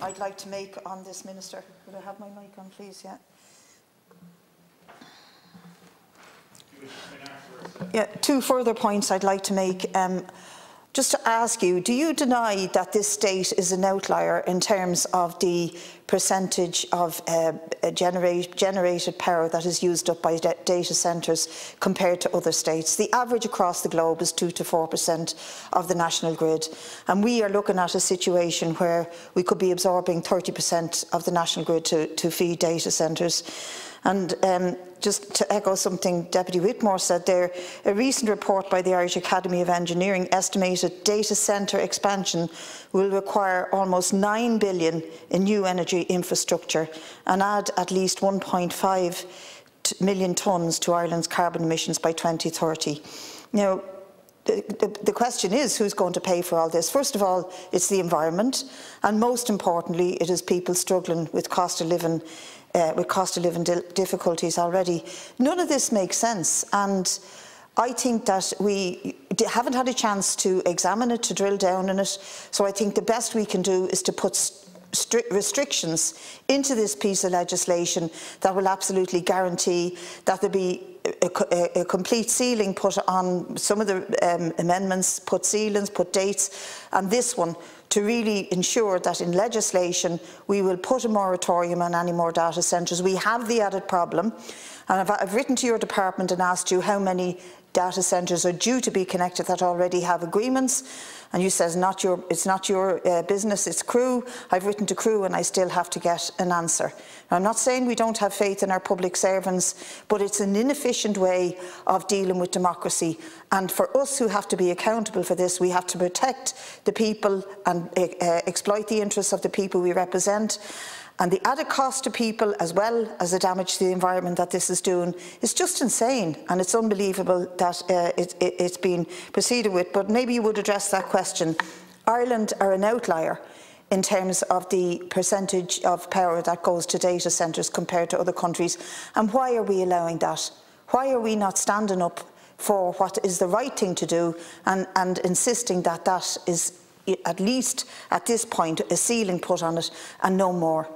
I'd like to make on this, Minister. Would I have my mic on, please? Yeah. Yeah, two further points I'd like to make. Just to ask you, do you deny that this state is an outlier in terms of the percentage of generated power that is used up by data centres compared to other states? The average across the globe is 2 to 4% of the national grid, and we are looking at a situation where we could be absorbing 30% of the national grid to feed data centres. And just to echo something Deputy Whitmore said there, a recent report by the Irish Academy of Engineering estimated data centre expansion will require almost 9 billion in new energy infrastructure and add at least 1.5 million tonnes to Ireland's carbon emissions by 2030. Now, the question is, who's going to pay for all this? First of all, it's the environment, and most importantly, it is people struggling with cost of living difficulties already. None of this makes sense, and I think that we haven't had a chance to examine it, to drill down in it, so I think the best we can do is to put strict restrictions into this piece of legislation that will absolutely guarantee that there be a complete ceiling put on some of the amendments, put ceilings, put dates, and this one, to really ensure that in legislation we will put a moratorium on any more data centres. We have the added problem, and I've written to your department and asked you how many data centres are due to be connected that already have agreements, and you said it's not your business, it's Crew. I've written to Crew and I still have to get an answer. Now, I'm not saying we don't have faith in our public servants, but it's an inefficient way of dealing with democracy, and for us who have to be accountable for this, we have to protect the people and exploit the interests of the people we represent. And the added cost to people, as well as the damage to the environment that this is doing, is just insane, and it's unbelievable that it's been proceeded with. But maybe you would address that question. Ireland are an outlier in terms of the percentage of power that goes to data centres compared to other countries. And why are we allowing that? Why are we not standing up for what is the right thing to do and insisting that that is, at least at this point, a ceiling put on it and no more?